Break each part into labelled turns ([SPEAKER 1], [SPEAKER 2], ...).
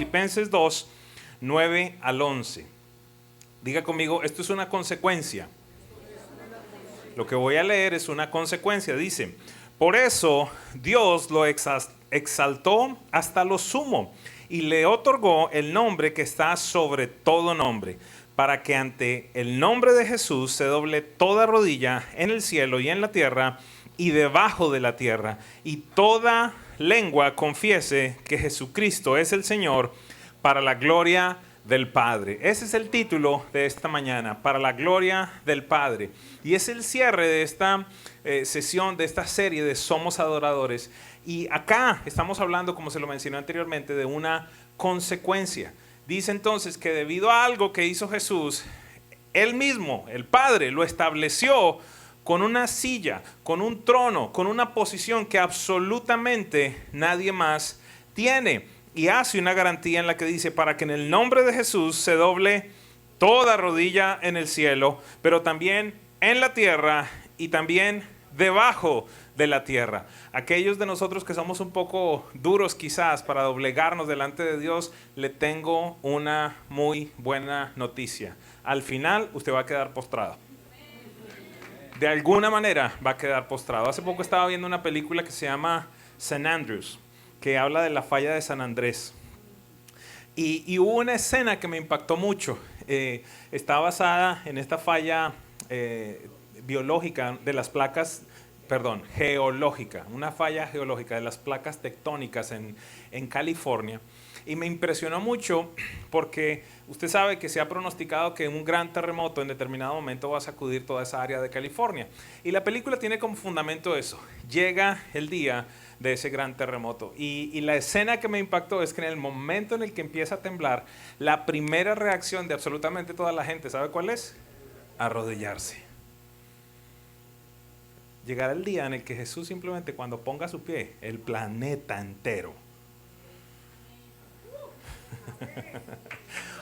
[SPEAKER 1] Filipenses 2, 9 al 11. Diga conmigo, esto es una consecuencia. Lo que voy a leer es una consecuencia. Dice, por eso Dios lo exaltó hasta lo sumo y le otorgó el nombre que está sobre todo nombre, para que ante el nombre de Jesús se doble toda rodilla en el cielo y en la tierra y debajo de la tierra, y toda lengua confiese que Jesucristo es el Señor, para la gloria del Padre. Ese es el título de esta mañana, para la gloria del Padre. Y es el cierre de esta sesión, de esta serie de Somos Adoradores. Y acá estamos hablando, como se lo mencioné anteriormente, de una consecuencia. Dice entonces que debido a algo que hizo Jesús, Él mismo, el Padre, lo estableció con una silla, con un trono, con una posición que absolutamente nadie más tiene. Y hace una garantía en la que dice, para que en el nombre de Jesús se doble toda rodilla en el cielo, pero también en la tierra y también debajo de la tierra. Aquellos de nosotros que somos un poco duros quizás para doblegarnos delante de Dios, le tengo una muy buena noticia. Al final usted va a quedar postrado. De alguna manera va a quedar postrado. Hace poco estaba viendo una película que se llama San Andreas, que habla de la falla de San Andrés. Y hubo una escena que me impactó mucho. Está basada en esta falla geológica, una falla geológica de las placas tectónicas en California. Y me impresionó mucho porque usted sabe que se ha pronosticado que un gran terremoto en determinado momento va a sacudir toda esa área de California. Y la película tiene como fundamento eso. Llega el día de ese gran terremoto. Y la escena que me impactó es que en el momento en el que empieza a temblar, la primera reacción de absolutamente toda la gente, ¿sabe cuál es? Arrodillarse. Llegará el día en el que Jesús simplemente cuando ponga su pie, el planeta entero.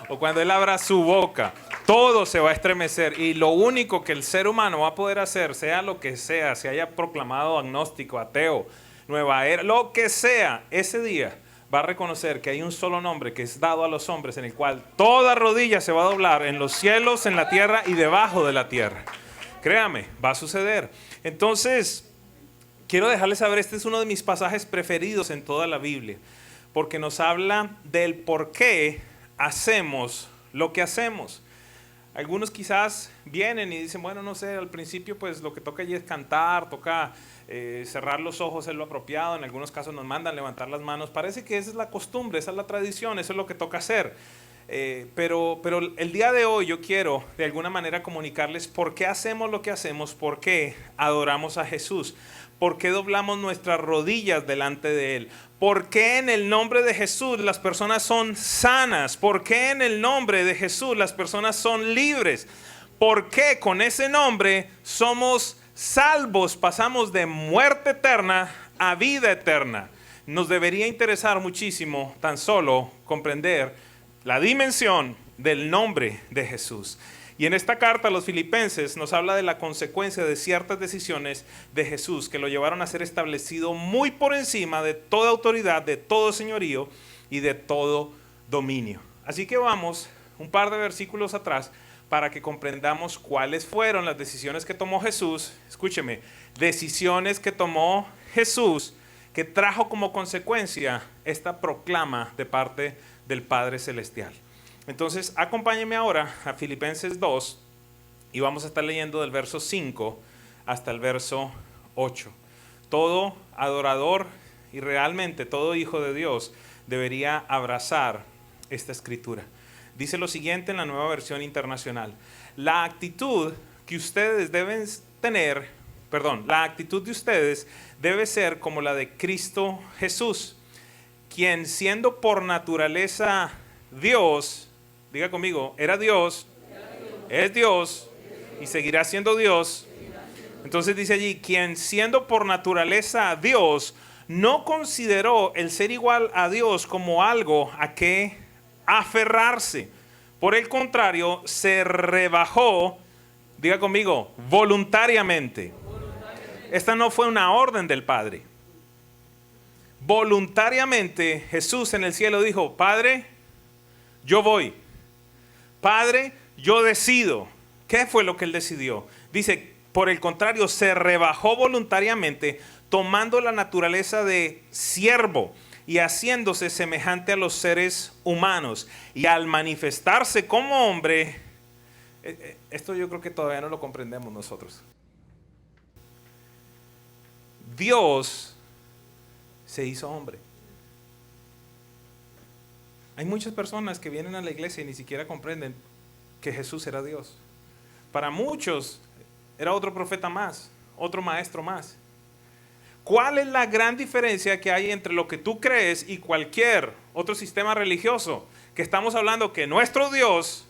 [SPEAKER 1] O cuando Él abra su boca, todo se va a estremecer. Y lo único que el ser humano va a poder hacer, sea lo que sea, se haya proclamado agnóstico, ateo, nueva era, lo que sea, ese día va a reconocer que hay un solo nombre que es dado a los hombres, en el cual toda rodilla se va a doblar en los cielos, en la tierra y debajo de la tierra. Créame, va a suceder. Entonces, quiero dejarles saber, este es uno de mis pasajes preferidos en toda la Biblia, porque nos habla del por qué hacemos lo que hacemos. Algunos quizás vienen y dicen, bueno, no sé, al principio pues lo que toca allí es cantar, toca cerrar los ojos, es lo apropiado. En algunos casos nos mandan levantar las manos. Parece que esa es la costumbre, esa es la tradición, eso es lo que toca hacer. Pero el día de hoy yo quiero de alguna manera comunicarles por qué hacemos lo que hacemos, por qué adoramos a Jesús, por qué doblamos nuestras rodillas delante de Él, por qué en el nombre de Jesús las personas son sanas, por qué en el nombre de Jesús las personas son libres, por qué con ese nombre somos salvos, pasamos de muerte eterna a vida eterna. Nos debería interesar muchísimo tan solo comprender la dimensión del nombre de Jesús. Y en esta carta a los Filipenses nos habla de la consecuencia de ciertas decisiones de Jesús que lo llevaron a ser establecido muy por encima de toda autoridad, de todo señorío y de todo dominio. Así que vamos un par de versículos atrás para que comprendamos cuáles fueron las decisiones que tomó Jesús. Escúcheme, decisiones que tomó Jesús que trajo como consecuencia esta proclama de parte del Padre Celestial. Entonces, acompáñenme ahora a Filipenses 2 y vamos a estar leyendo del verso 5 hasta el verso 8. Todo adorador y realmente todo hijo de Dios debería abrazar esta escritura. Dice lo siguiente en la Nueva Versión Internacional: la actitud de ustedes debe ser como la de Cristo Jesús, quien siendo por naturaleza Dios, diga conmigo, era Dios, es Dios y seguirá siendo Dios. Entonces dice allí, quien siendo por naturaleza Dios, no consideró el ser igual a Dios como algo a que aferrarse. Por el contrario, se rebajó, diga conmigo, voluntariamente. Esta no fue una orden del Padre. Voluntariamente Jesús en el cielo dijo, Padre, yo voy. Padre, yo decido. ¿Qué fue lo que él decidió? Dice, por el contrario, se rebajó voluntariamente, tomando la naturaleza de siervo y haciéndose semejante a los seres humanos. Y al manifestarse como hombre, esto yo creo que todavía no lo comprendemos nosotros. Dios se hizo hombre. Hay muchas personas que vienen a la iglesia y ni siquiera comprenden que Jesús era Dios. Para muchos era otro profeta más, otro maestro más. ¿Cuál es la gran diferencia que hay entre lo que tú crees y cualquier otro sistema religioso? Que estamos hablando que nuestro Dios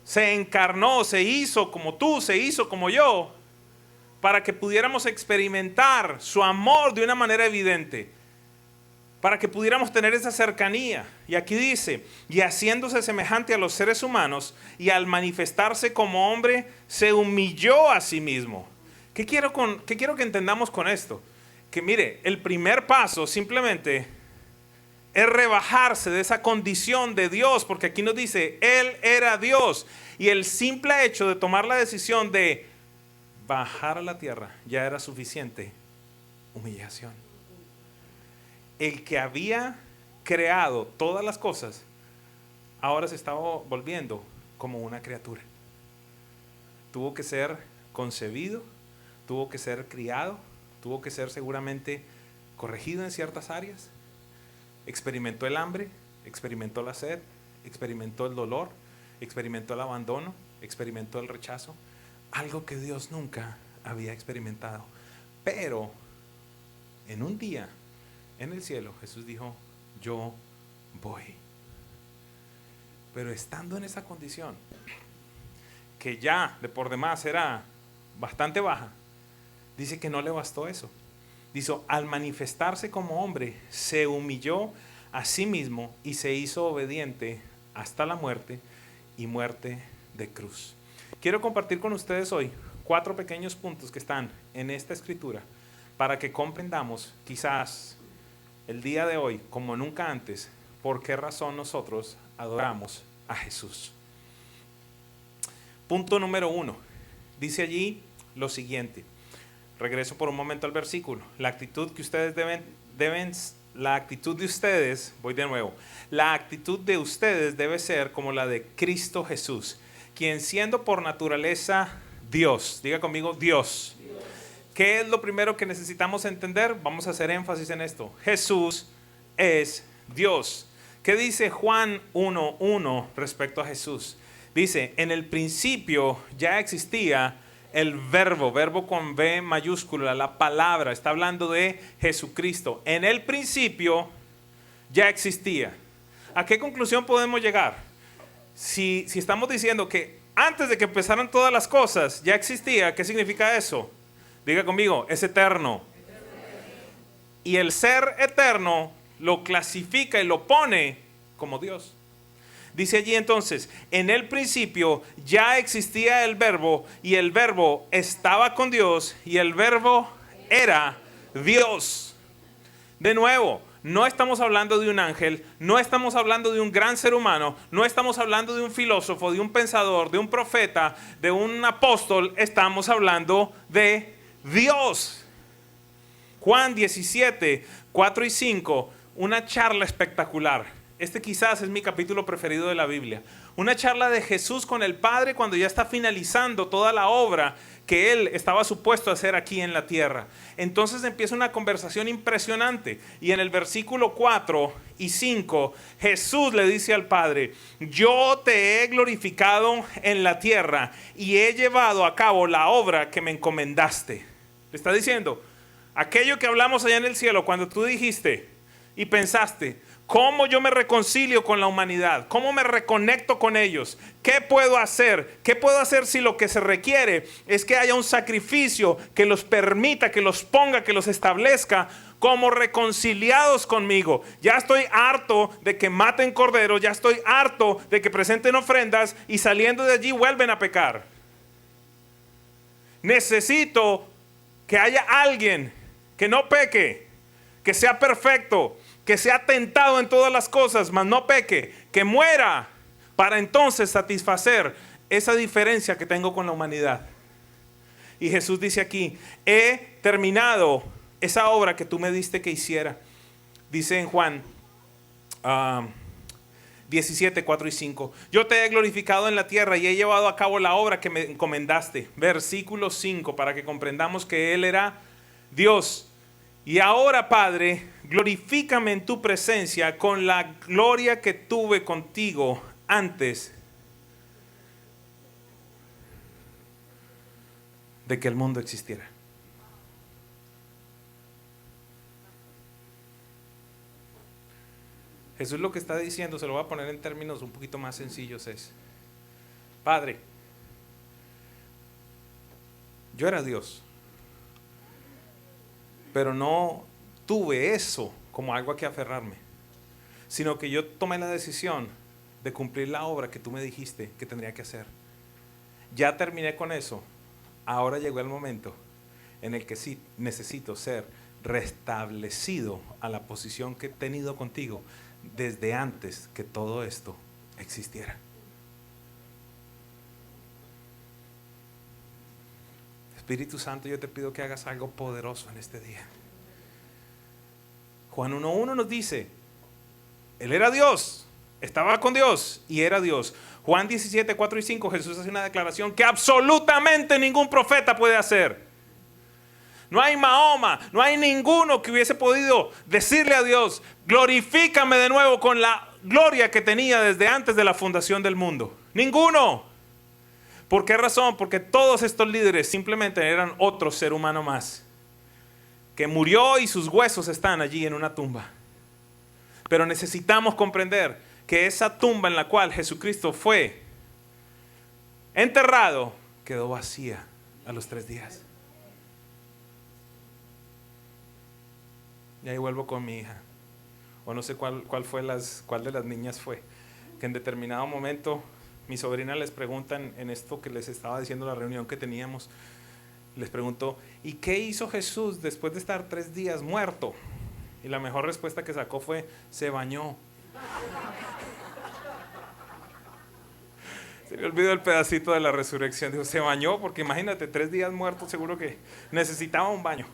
[SPEAKER 1] se encarnó, se hizo como tú, se hizo como yo, para que pudiéramos experimentar su amor de una manera evidente, para que pudiéramos tener esa cercanía. Y aquí dice, y haciéndose semejante a los seres humanos, y al manifestarse como hombre, se humilló a sí mismo. ¿Qué quiero que entendamos con esto? Que mire, el primer paso simplemente es rebajarse de esa condición de Dios, porque aquí nos dice, Él era Dios. Y el simple hecho de tomar la decisión de bajar a la tierra ya era suficiente humillación. El que había creado todas las cosas, ahora se estaba volviendo como una criatura. Tuvo que ser concebido, tuvo que ser criado, tuvo que ser seguramente corregido en ciertas áreas. Experimentó el hambre, experimentó la sed, experimentó el dolor, experimentó el abandono, experimentó el rechazo. Algo que Dios nunca había experimentado. Pero en un día, en el cielo, Jesús dijo, yo voy. Pero estando en esa condición, que ya de por demás era bastante baja, dice que no le bastó eso. Dice, al manifestarse como hombre, se humilló a sí mismo y se hizo obediente hasta la muerte y muerte de cruz. Quiero compartir con ustedes hoy 4 pequeños puntos que están en esta escritura para que comprendamos quizás el día de hoy, como nunca antes, por qué razón nosotros adoramos a Jesús. Punto número 1. Dice allí lo siguiente. Regreso por un momento al versículo. La actitud que ustedes la actitud de ustedes, voy de nuevo. La actitud de ustedes debe ser como la de Cristo Jesús, quien siendo por naturaleza Dios. Diga conmigo, Dios. ¿Qué es lo primero que necesitamos entender? Vamos a hacer énfasis en esto. Jesús es Dios. ¿Qué dice Juan 1:1 respecto a Jesús? Dice, en el principio ya existía el verbo con V mayúscula, la palabra, está hablando de Jesucristo. En el principio ya existía. ¿A qué conclusión podemos llegar? Si estamos diciendo que antes de que empezaran todas las cosas ya existía, ¿qué significa eso? Diga conmigo, es eterno. Y el ser eterno lo clasifica y lo pone como Dios. Dice allí entonces, en el principio ya existía el verbo y el verbo estaba con Dios y el verbo era Dios. De nuevo, no estamos hablando de un ángel, no estamos hablando de un gran ser humano, no estamos hablando de un filósofo, de un pensador, de un profeta, de un apóstol, estamos hablando de Dios. Juan 17, 4 y 5, una charla espectacular. Este quizás es mi capítulo preferido de la Biblia. Una charla de Jesús con el Padre cuando ya está finalizando toda la obra que Él estaba supuesto a hacer aquí en la tierra. Entonces empieza una conversación impresionante. Y en el versículo 4 y 5, Jesús le dice al Padre, yo te he glorificado en la tierra y he llevado a cabo la obra que me encomendaste. Le está diciendo, aquello que hablamos allá en el cielo, cuando tú dijiste y pensaste, ¿cómo yo me reconcilio con la humanidad? ¿Cómo me reconecto con ellos? ¿Qué puedo hacer? ¿Qué puedo hacer si lo que se requiere es que haya un sacrificio que los permita, que los ponga, que los establezca como reconciliados conmigo? Ya estoy harto de que maten corderos, ya estoy harto de que presenten ofrendas y saliendo de allí vuelven a pecar. Necesito que haya alguien que no peque, que sea perfecto, que sea tentado en todas las cosas, mas no peque, que muera para entonces satisfacer esa diferencia que tengo con la humanidad. Y Jesús dice aquí, he terminado esa obra que tú me diste que hiciera. Dice en Juan 17, 4 y 5. Yo te he glorificado en la tierra y he llevado a cabo la obra que me encomendaste. Versículo 5, para que comprendamos que Él era Dios. Y ahora, Padre, glorifícame en tu presencia con la gloria que tuve contigo antes de que el mundo existiera. Jesús lo que está diciendo, se lo voy a poner en términos un poquito más sencillos, es: Padre, yo era Dios, pero no tuve eso como algo a que aferrarme, sino que yo tomé la decisión de cumplir la obra que tú me dijiste que tendría que hacer. Ya terminé con eso. Ahora llegó el momento en el que sí necesito ser restablecido a la posición que he tenido contigo desde antes que todo esto existiera. Espíritu Santo, yo te pido que hagas algo poderoso en este día. Juan 1:1 nos dice, Él era Dios, estaba con Dios y era Dios. Juan 17, 4 y 5, Jesús hace una declaración que absolutamente ningún profeta puede hacer. No hay Mahoma, no hay ninguno que hubiese podido decirle a Dios, glorifícame de nuevo con la gloria que tenía desde antes de la fundación del mundo. Ninguno. ¿Por qué razón? Porque todos estos líderes simplemente eran otro ser humano más, que murió y sus huesos están allí en una tumba. Pero necesitamos comprender que esa tumba en la cual Jesucristo fue enterrado quedó vacía a los 3 días. Y ahí vuelvo con mi hija, o no sé cuál de las niñas fue, que en determinado momento mi sobrina les pregunta en esto que les estaba diciendo en la reunión que teníamos, les preguntó, ¿y qué hizo Jesús después de estar 3 días muerto? Y la mejor respuesta que sacó fue, se bañó. Se me olvidó el pedacito de la resurrección. Dijo, se bañó, porque imagínate, 3 días muerto, seguro que necesitaba un baño.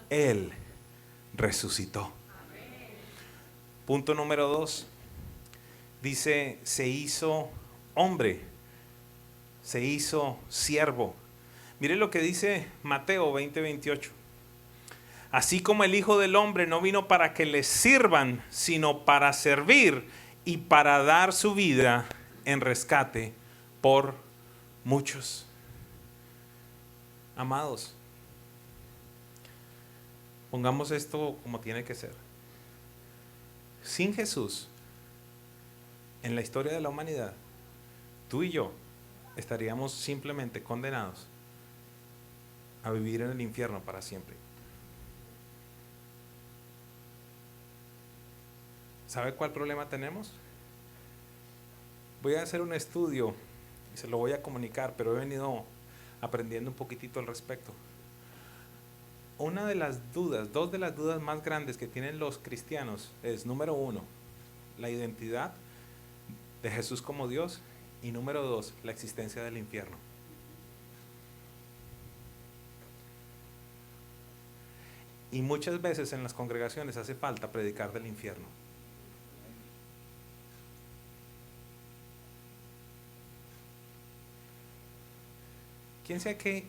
[SPEAKER 1] Él resucitó. Punto número 2. Dice, se hizo hombre, se hizo siervo. Mire lo que dice Mateo 20:28. Así como el Hijo del Hombre no vino para que le sirvan, sino para servir y para dar su vida en rescate por muchos. Amados, pongamos esto como tiene que ser. Sin Jesús, en la historia de la humanidad, tú y yo estaríamos simplemente condenados a vivir en el infierno para siempre. ¿Sabe cuál problema tenemos? Voy a hacer un estudio y se lo voy a comunicar, pero he venido aprendiendo un poquitito al respecto. Una de las dudas, 2 de las dudas más grandes que tienen los cristianos es, número 1, la identidad de Jesús como Dios, y número 2, la existencia del infierno. Y muchas veces en las congregaciones hace falta predicar del infierno.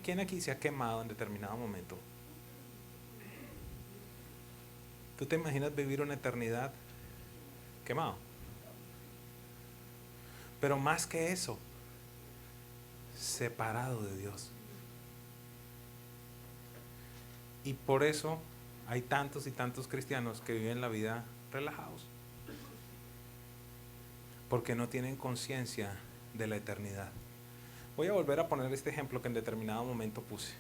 [SPEAKER 1] ¿Quién aquí se ha quemado en determinado momento? ¿Tú te imaginas vivir una eternidad quemado? Pero más que eso, separado de Dios. Y por eso hay tantos y tantos cristianos que viven la vida relajados, porque no tienen conciencia de la eternidad. Voy a volver a poner este ejemplo que en determinado momento puse.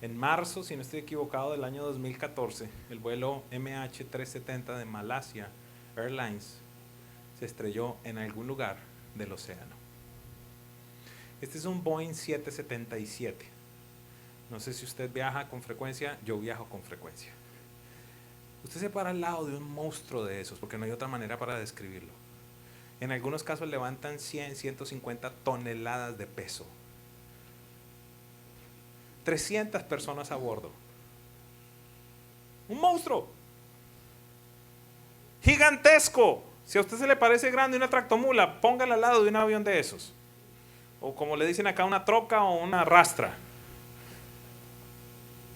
[SPEAKER 1] En marzo, si no estoy equivocado, del año 2014, el vuelo MH370 de Malaysia Airlines se estrelló en algún lugar del océano. Este es un Boeing 777. No sé si usted viaja con frecuencia, yo viajo con frecuencia. Usted se para al lado de un monstruo de esos, porque no hay otra manera para describirlo. En algunos casos levantan 100, 150 toneladas de peso. 300 personas a bordo. Un monstruo. Gigantesco. Si a usted se le parece grande una tractomula, póngala al lado de un avión de esos. O como le dicen acá, una troca o una rastra.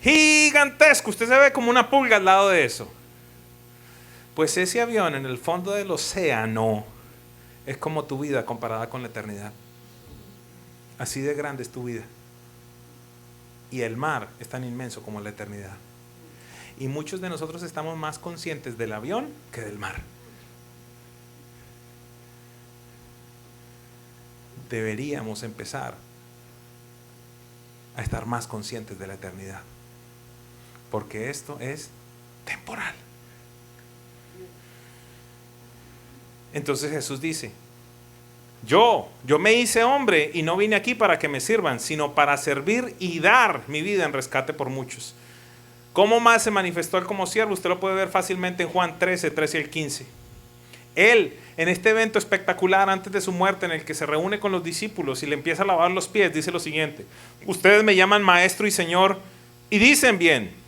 [SPEAKER 1] Gigantesco. Usted se ve como una pulga al lado de eso. Pues ese avión en el fondo del océano es como tu vida comparada con la eternidad. Así de grande es tu vida. Y el mar es tan inmenso como la eternidad. Y muchos de nosotros estamos más conscientes del avión que del mar. Deberíamos empezar a estar más conscientes de la eternidad. Porque esto es temporal. Entonces Jesús dice, yo me hice hombre y no vine aquí para que me sirvan, sino para servir y dar mi vida en rescate por muchos. ¿Cómo más se manifestó él como siervo? Usted lo puede ver fácilmente en Juan 13 al 15. Él, en este evento espectacular antes de su muerte, en el que se reúne con los discípulos y le empieza a lavar los pies, dice lo siguiente: ustedes me llaman maestro y señor y dicen bien.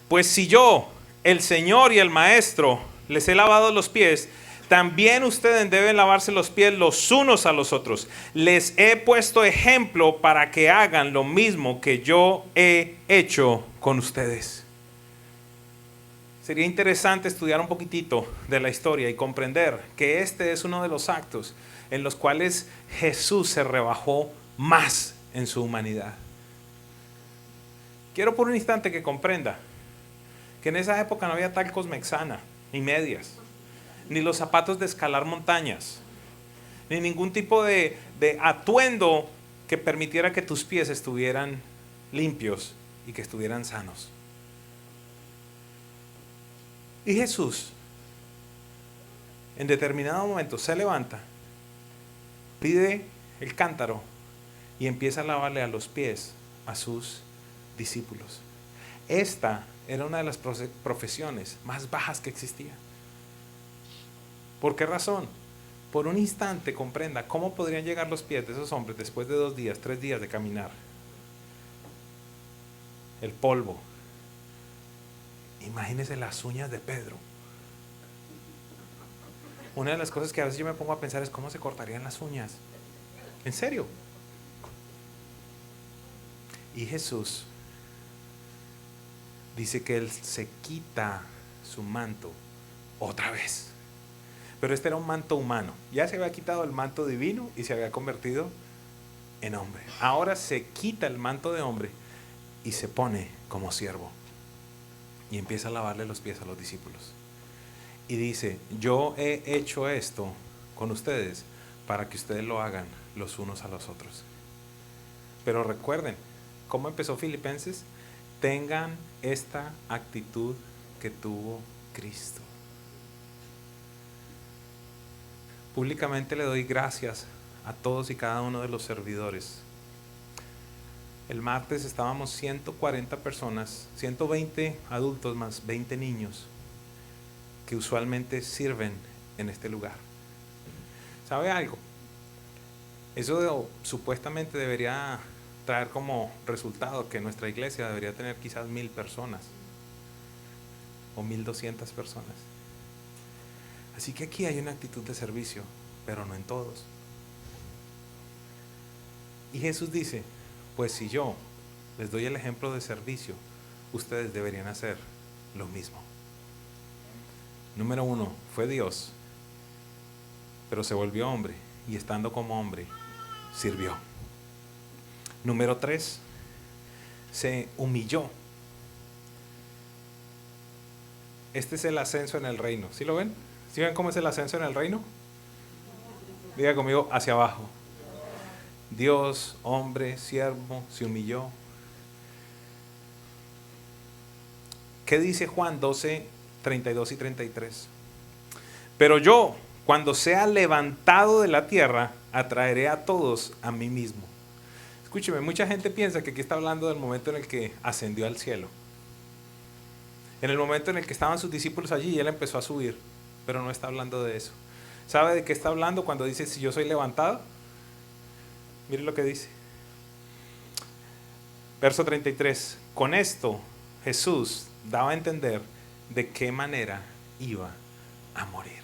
[SPEAKER 1] Pues si yo, el Señor y el maestro, les he lavado los pies, también ustedes deben lavarse los pies los unos a los otros. Les he puesto ejemplo para que hagan lo mismo que yo he hecho con ustedes. Sería interesante estudiar un poquitito de la historia y comprender que este es uno de los actos en los cuales Jesús se rebajó más en su humanidad. Quiero por un instante que comprenda que en esa época no había talcos Mexana, ni medias, ni los zapatos de escalar montañas, ni ningún tipo de atuendo que permitiera que tus pies estuvieran limpios y que estuvieran sanos. Y Jesús, en determinado momento, se levanta, pide el cántaro y empieza a lavarle a los pies a sus discípulos. Esta era una de las profesiones más bajas que existía. ¿Por qué razón? Por un instante comprenda cómo podrían llegar los pies de esos hombres después de 2 días, 3 días de caminar. El polvo. Imagínese las uñas de Pedro. Una de las cosas que a veces yo me pongo a pensar es cómo se cortarían las uñas. ¿En serio? Y Jesús dice que Él se quita su manto otra vez. Pero este era un manto humano. Ya se había quitado el manto divino y se había convertido en hombre. Ahora se quita el manto de hombre y se pone como siervo. Y empieza a lavarle los pies a los discípulos. Y dice, yo he hecho esto con ustedes para que ustedes lo hagan los unos a los otros. Pero recuerden, ¿cómo empezó Filipenses? Tengan esta actitud que tuvo Cristo. Públicamente le doy gracias a todos y cada uno de los servidores. El martes estábamos 140 personas, 120 adultos más 20 niños que usualmente sirven en este lugar. ¿Sabe algo? Eso supuestamente debería traer como resultado que nuestra iglesia debería tener quizás 1000 personas o 1200 personas. Así que aquí hay una actitud de servicio, pero no en todos. Y Jesús dice, pues si yo les doy el ejemplo de servicio, ustedes deberían hacer lo mismo. Número 1, fue Dios, pero se volvió hombre y estando como hombre, sirvió. Número 3, se humilló. Este es el ascenso en el reino. ¿Sí lo ven? ¿Sí ven cómo es el ascenso en el reino? Diga conmigo, hacia abajo. Dios, hombre, siervo, se humilló. ¿Qué dice Juan 12, 32 y 33? Pero yo, cuando sea levantado de la tierra, atraeré a todos a mí mismo. Escúcheme, mucha gente piensa que aquí está hablando del momento en el que ascendió al cielo. En el momento en el que estaban sus discípulos allí y él empezó a subir. Pero no está hablando de eso. ¿Sabe de qué está hablando cuando dice si yo soy levantado? Mire lo que dice. Verso 33. Con esto Jesús daba a entender de qué manera iba a morir.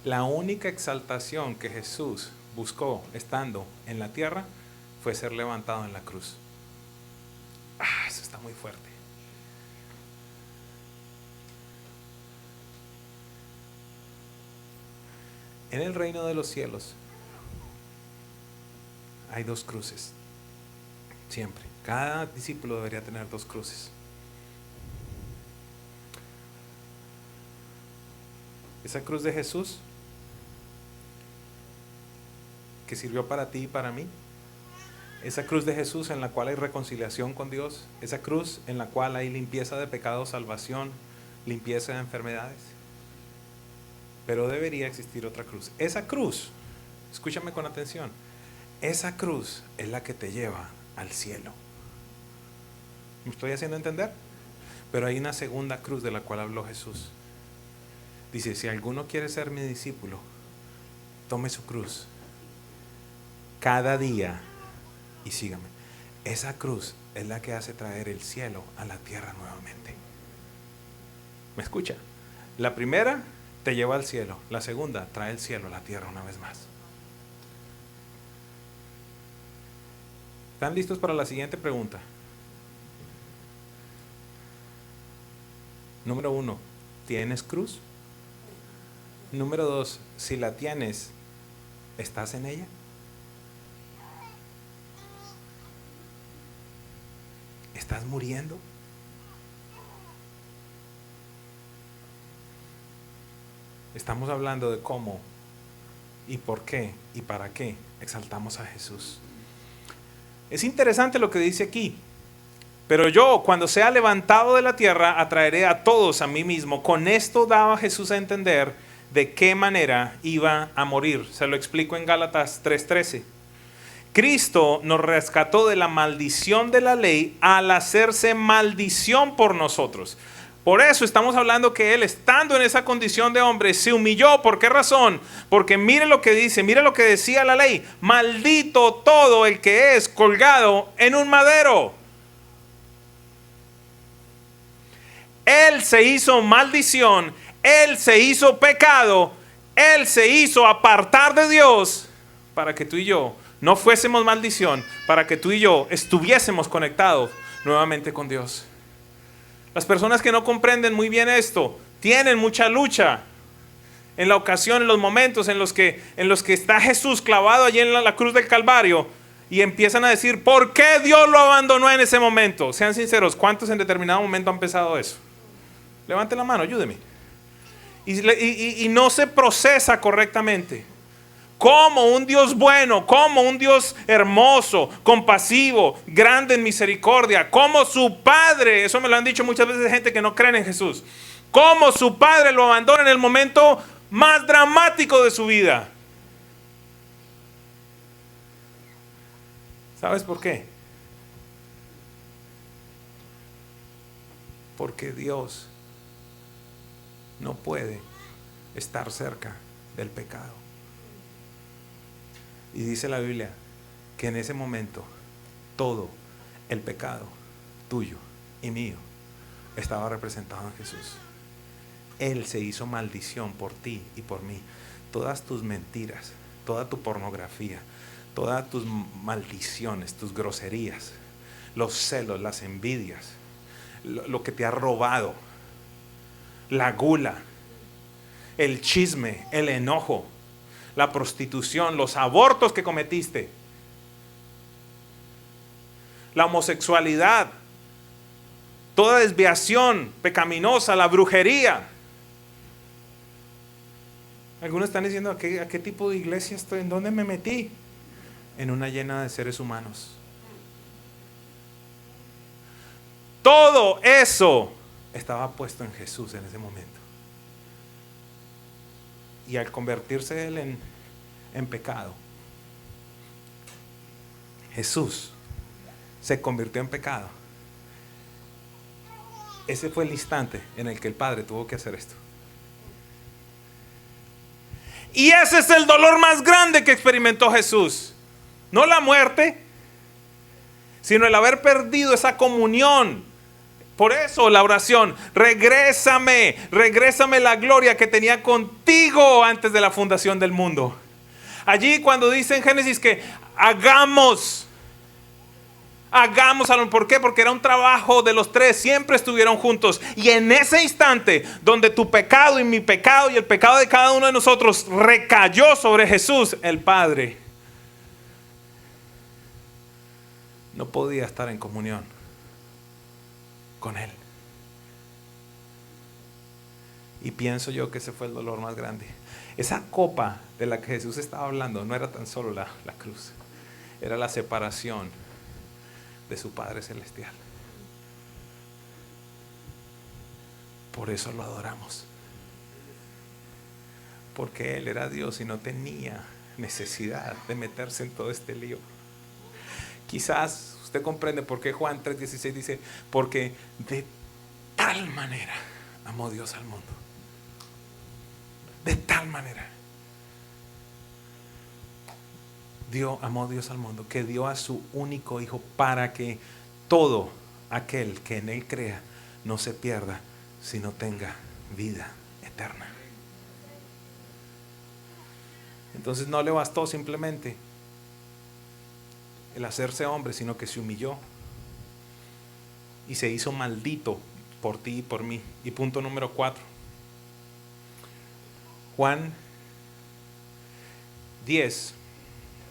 [SPEAKER 1] La única exaltación que Jesús buscó estando en la tierra fue ser levantado en la cruz. Eso está muy fuerte. En el reino de los cielos hay dos cruces. Siempre. Cada discípulo debería tener dos cruces. Esa cruz de Jesús que sirvió para ti y para mí. Esa cruz de Jesús en la cual hay reconciliación con Dios. Esa cruz en la cual hay limpieza de pecados, salvación, limpieza de enfermedades. Pero debería existir otra cruz. Esa cruz, escúchame con atención, esa cruz es la que te lleva al cielo. ¿Me estoy haciendo entender? Pero hay una segunda cruz de la cual habló Jesús. Dice, si alguno quiere ser mi discípulo, tome su cruz cada día y sígame. Esa cruz es la que hace traer el cielo a la tierra nuevamente. ¿Me escucha? La primera te lleva al cielo. La segunda trae el cielo a la tierra una vez más. ¿Están listos para la siguiente pregunta? Número 1, ¿tienes cruz? Número 2, si la tienes, ¿estás en ella? ¿Estás muriendo? Estamos hablando de cómo y por qué y para qué exaltamos a Jesús. Es interesante lo que dice aquí. Pero yo, cuando sea levantado de la tierra, atraeré a todos a mí mismo. Con esto daba Jesús a entender de qué manera iba a morir. Se lo explico en Gálatas 3:13. Cristo nos rescató de la maldición de la ley al hacerse maldición por nosotros. Por eso estamos hablando que Él, estando en esa condición de hombre, se humilló. ¿Por qué razón? Porque mire lo que dice, mire lo que decía la ley. Maldito todo el que es colgado en un madero. Él se hizo maldición, Él se hizo pecado, Él se hizo apartar de Dios para que tú y yo no fuésemos maldición, para que tú y yo estuviésemos conectados nuevamente con Dios. Las personas que no comprenden muy bien esto tienen mucha lucha en la ocasión, en los momentos en los que está Jesús clavado allí en la cruz del Calvario. Y empiezan a decir, ¿por qué Dios lo abandonó en ese momento? Sean sinceros, ¿cuántos en determinado momento han pensado eso? Levanten la mano, ayúdeme. Y no se procesa correctamente. Como un Dios bueno, como un Dios hermoso, compasivo, grande en misericordia, como su Padre, eso me lo han dicho muchas veces gente que no creen en Jesús, como su Padre lo abandona en el momento más dramático de su vida. ¿Sabes por qué? Porque Dios no puede estar cerca del pecado. Y dice la Biblia que en ese momento todo el pecado tuyo y mío estaba representado en Jesús. Él se hizo maldición por ti y por mí. Todas tus mentiras, toda tu pornografía, todas tus maldiciones, tus groserías, los celos, las envidias, lo que te ha robado, la gula, el chisme, el enojo, la prostitución, los abortos que cometiste, la homosexualidad, toda desviación pecaminosa, la brujería. Algunos están diciendo, ¿a qué tipo de iglesia estoy? ¿En dónde me metí? En una llena de seres humanos. Todo eso estaba puesto en Jesús en ese momento. Y al convertirse Él en pecado, Jesús se convirtió en pecado, ese fue el instante en el que el Padre tuvo que hacer esto. Y ese es el dolor más grande que experimentó Jesús. No la muerte, sino el haber perdido esa comunión. Por eso la oración: regrésame la gloria que tenía contigo antes de la fundación del mundo. Allí cuando dice en Génesis que hagamos, ¿por qué? Porque era un trabajo de los tres, siempre estuvieron juntos. Y en ese instante donde tu pecado y mi pecado y el pecado de cada uno de nosotros recayó sobre Jesús, el Padre no podía estar en comunión con Él. Y pienso yo que ese fue el dolor más grande. Esa copa de la que Jesús estaba hablando no era tan solo la cruz, era la separación de su Padre Celestial. Por eso lo adoramos, porque Él era Dios y no tenía necesidad de meterse en todo este lío. Quizás usted comprende por qué Juan 3:16 dice: porque de tal manera amó Dios al mundo. De tal manera amó Dios al mundo, que dio a su único Hijo, para que todo aquel que en Él crea no se pierda, sino tenga vida eterna. Entonces no le bastó simplemente el hacerse hombre, sino que se humilló y se hizo maldito por ti y por mí. Y punto número 4, Juan 10,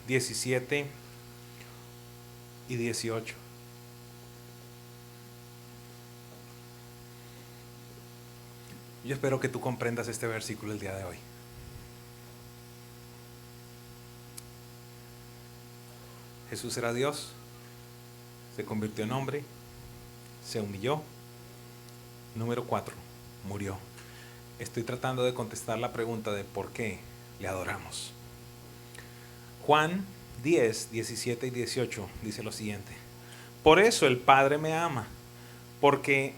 [SPEAKER 1] 17 y 18. Yo espero que tú comprendas este versículo el día de hoy. Jesús era Dios, se convirtió en hombre, se humilló. Número 4, murió. Estoy tratando de contestar la pregunta de por qué le adoramos. Juan 10, 17 y 18 dice lo siguiente: por eso el Padre me ama, porque,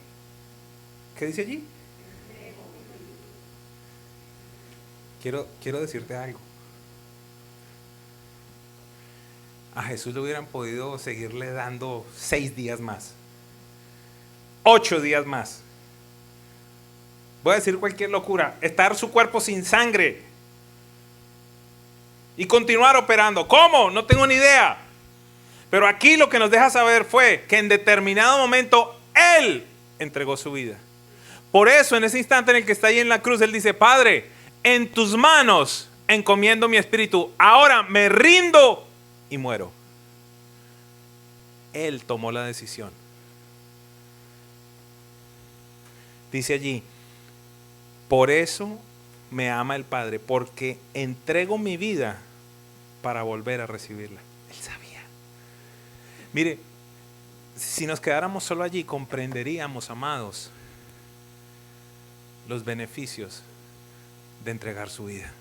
[SPEAKER 1] ¿qué dice allí? Quiero decirte algo. A Jesús le hubieran podido seguirle dando 6 días más, 8 días más. Voy a decir cualquier locura, estar su cuerpo sin sangre y continuar operando. ¿Cómo? No tengo ni idea. Pero aquí lo que nos deja saber fue que en determinado momento Él entregó su vida. Por eso en ese instante en el que está ahí en la cruz, Él dice: Padre, en tus manos encomiendo mi espíritu. Ahora me rindo y muero. Él tomó la decisión. Dice allí: por eso me ama el Padre, porque entrego mi vida para volver a recibirla. Él sabía. Mire, si nos quedáramos solo allí, comprenderíamos, amados, los beneficios de entregar su vida.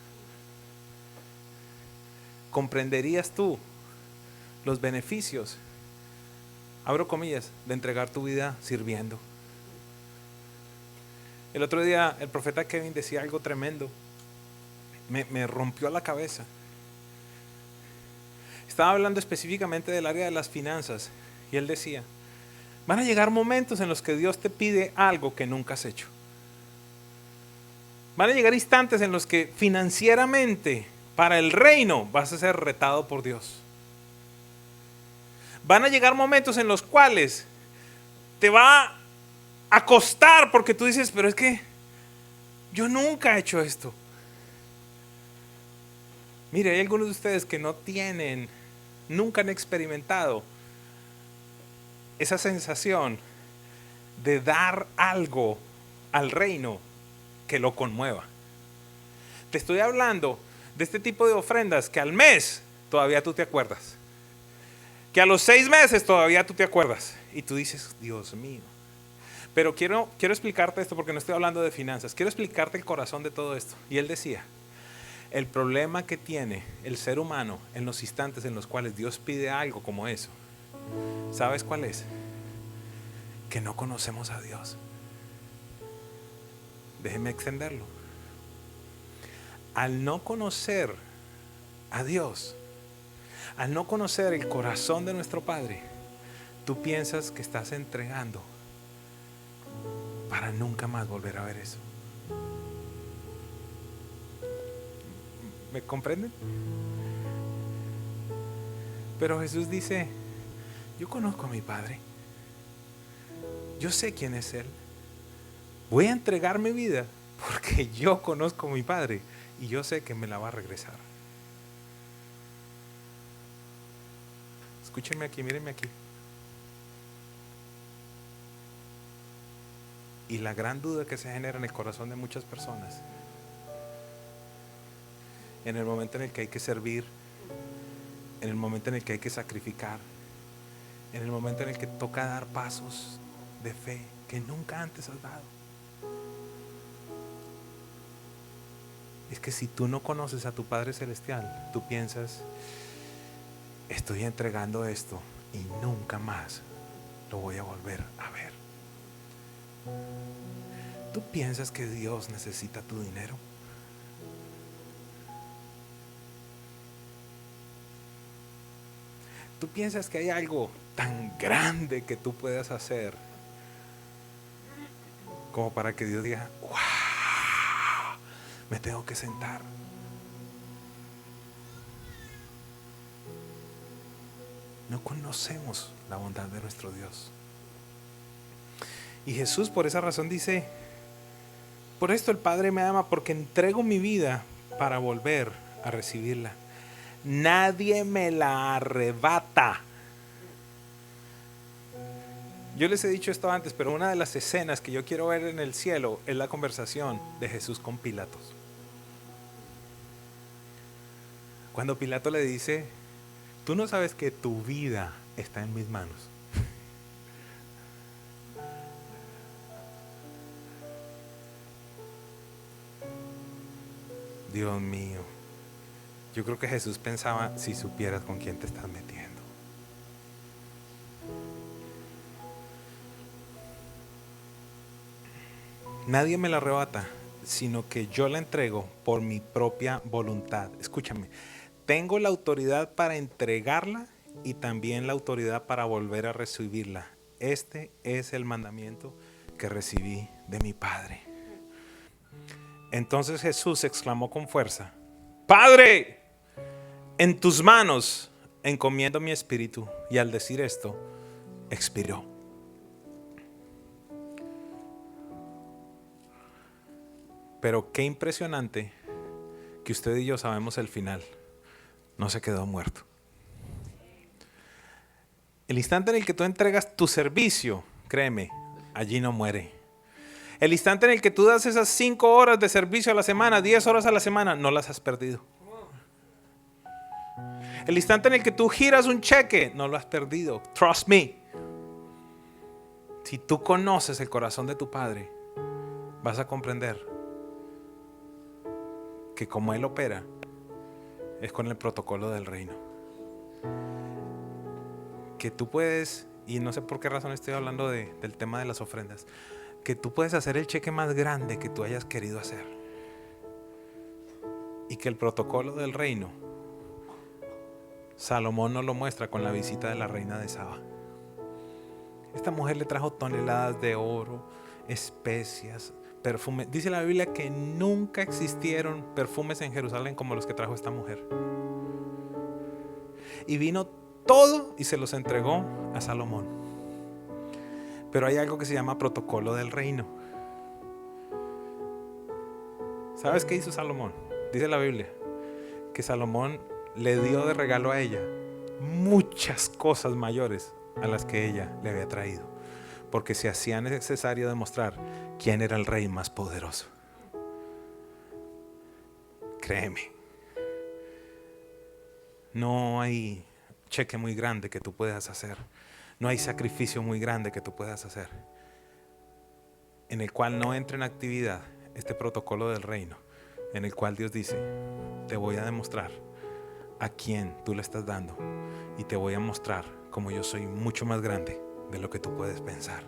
[SPEAKER 1] ¿Comprenderías tú los beneficios, abro comillas, de entregar tu vida sirviendo? El otro día el profeta Kevin decía algo tremendo. Me rompió la cabeza. Estaba hablando específicamente del área de las finanzas y él decía: van a llegar momentos en los que Dios te pide algo que nunca has hecho. Van a llegar instantes en los que financieramente, para el reino, vas a ser retado por Dios. Van a llegar momentos en los cuales te va a costar, porque tú dices: pero es que yo nunca he hecho esto. Mire, hay algunos de ustedes que nunca han experimentado esa sensación de dar algo al reino que lo conmueva. Te estoy hablando de este tipo de ofrendas que al mes todavía tú te acuerdas, que a los 6 meses todavía tú te acuerdas y tú dices: Dios mío. Pero quiero explicarte esto, porque no estoy hablando de finanzas, quiero explicarte el corazón de todo esto. Y él decía: El problema que tiene el ser humano en los instantes en los cuales Dios pide algo como eso, ¿sabes cuál es? Que no conocemos a Dios. Déjeme extenderlo. Al no conocer a Dios, al no conocer el corazón de nuestro Padre, tú piensas que estás entregando para nunca más volver a ver eso. ¿Me comprenden? Pero Jesús dice, yo conozco a mi Padre, yo sé quién es Él, voy a entregar mi vida porque yo conozco a mi Padre y yo sé que me la va a regresar. Escúchenme aquí, mírenme aquí. Y la gran duda que se genera en el corazón de muchas personas, en el momento en el que hay que servir, en el momento en el que hay que sacrificar, en el momento en el que toca dar pasos de fe que nunca antes has dado, es que si tú no conoces a tu Padre Celestial, tú piensas, estoy entregando esto y nunca más lo voy a volver a ver. ¿Tú piensas que Dios necesita tu dinero? ¿Tú piensas que hay algo tan grande que tú puedas hacer como para que Dios diga, wow, me tengo que sentar? No conocemos la bondad de nuestro Dios. Y Jesús por esa razón dice, por esto el Padre me ama, porque entrego mi vida para volver a recibirla. Nadie me la arrebata. Yo les he dicho esto antes, pero una de las escenas que yo quiero ver en el cielo es la conversación de Jesús con Pilatos. Cuando Pilato le dice, tú no sabes que tu vida está en mis manos. Dios mío, yo creo que Jesús pensaba, si supieras con quién te estás metiendo. Nadie me la arrebata, sino que yo la entrego por mi propia voluntad. Escúchame, tengo la autoridad para entregarla y también la autoridad para volver a recibirla. Este es el mandamiento que recibí de mi Padre. Entonces Jesús exclamó con fuerza, Padre, en tus manos encomiendo mi espíritu. Y al decir esto, expiró. Pero qué impresionante que usted y yo sabemos el final. No se quedó muerto. El instante en el que tú entregas tu servicio, créeme, allí no muere. El instante en el que tú das esas 5 horas de servicio a la semana, 10 horas a la semana, no las has perdido. El instante en el que tú giras un cheque, no lo has perdido. Trust me. Si tú conoces el corazón de tu Padre, vas a comprender que como Él opera, es con el protocolo del reino. Que tú puedes, y no sé por qué razón estoy hablando del tema de las ofrendas, que tú puedes hacer el cheque más grande que tú hayas querido hacer. Y que el protocolo del reino, Salomón nos lo muestra con la visita de la reina de Saba. Esta mujer le trajo toneladas de oro, especias, perfumes. Dice la Biblia que nunca existieron perfumes en Jerusalén como los que trajo esta mujer. Y vino todo y se los entregó a Salomón. Pero hay algo que se llama protocolo del reino. ¿Sabes qué hizo Salomón? Dice la Biblia que Salomón le dio de regalo a ella muchas cosas mayores a las que ella le había traído, porque se hacía necesario demostrar quién era el rey más poderoso. Créeme, no hay cheque muy grande que tú puedas hacer, no hay sacrificio muy grande que tú puedas hacer en el cual no entre en actividad este protocolo del reino, en el cual Dios dice: te voy a demostrar a quién tú le estás dando, y te voy a mostrar cómo yo soy mucho más grande de lo que tú puedes pensar.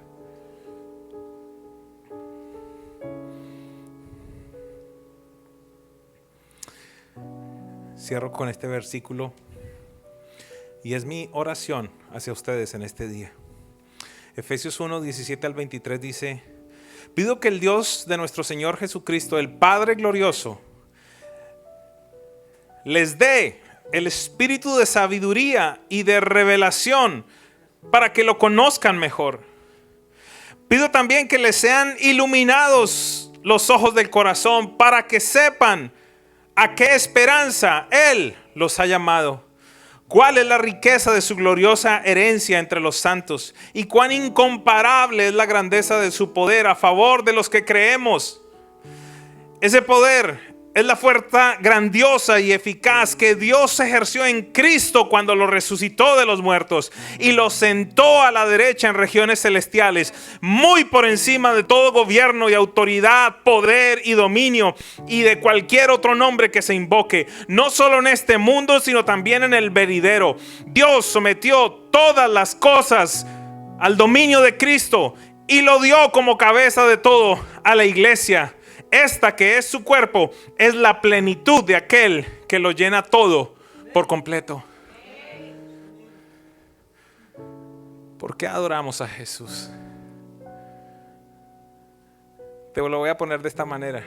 [SPEAKER 1] Cierro con este versículo y es mi oración hacia ustedes en este día. Efesios 1, 17 al 23 dice: pido que el Dios de nuestro Señor Jesucristo, el Padre glorioso, les dé el espíritu de sabiduría y de revelación para que lo conozcan mejor. Pido también que les sean iluminados los ojos del corazón para que sepan a qué esperanza Él los ha llamado, cuál es la riqueza de su gloriosa herencia entre los santos y cuán incomparable es la grandeza de su poder a favor de los que creemos. Ese poder es la fuerza grandiosa y eficaz que Dios ejerció en Cristo cuando lo resucitó de los muertos y lo sentó a la derecha en regiones celestiales, muy por encima de todo gobierno y autoridad, poder y dominio y de cualquier otro nombre que se invoque, no solo en este mundo, sino también en el venidero. Dios sometió todas las cosas al dominio de Cristo y lo dio como cabeza de todo a la iglesia. Esta, que es su cuerpo, es la plenitud de aquel que lo llena todo por completo. ¿Por qué adoramos a Jesús? Te lo voy a poner de esta manera.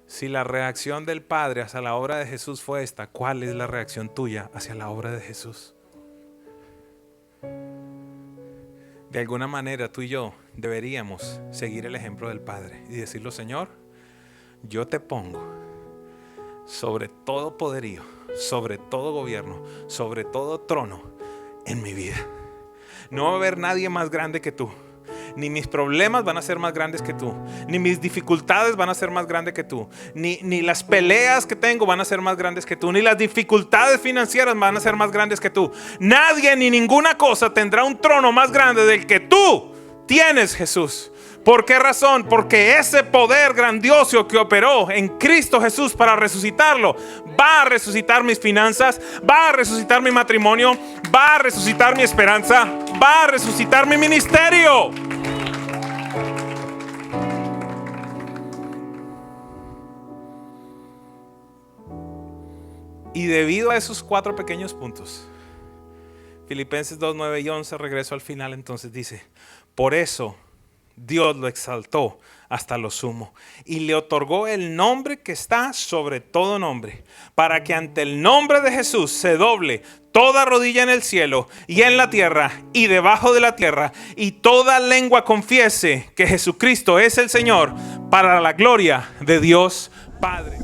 [SPEAKER 1] Si la reacción del Padre hacia la obra de Jesús fue esta, ¿cuál es la reacción tuya hacia la obra de Jesús? De alguna manera tú y yo deberíamos seguir el ejemplo del Padre y decirlo: Señor, yo te pongo sobre todo poderío, sobre todo gobierno, sobre todo trono en mi vida. No va a haber nadie más grande que tú. Ni mis problemas van a ser más grandes que tú, ni mis dificultades van a ser más grandes que tú, ni las peleas que tengo van a ser más grandes que tú, ni las dificultades financieras van a ser más grandes que tú. Nadie ni ninguna cosa tendrá un trono más grande del que tú tienes, Jesús. ¿Por qué razón? Porque ese poder grandioso que operó en Cristo Jesús para resucitarlo, va a resucitar mis finanzas, va a resucitar mi matrimonio, va a resucitar mi esperanza, va a resucitar mi ministerio. Y debido a esos 4 pequeños puntos, Filipenses 2, 9 y 11, regreso al final, entonces dice: por eso Dios lo exaltó hasta lo sumo y le otorgó el nombre que está sobre todo nombre, para que ante el nombre de Jesús se doble toda rodilla en el cielo y en la tierra y debajo de la tierra, y toda lengua confiese que Jesucristo es el Señor, para la gloria de Dios Padre.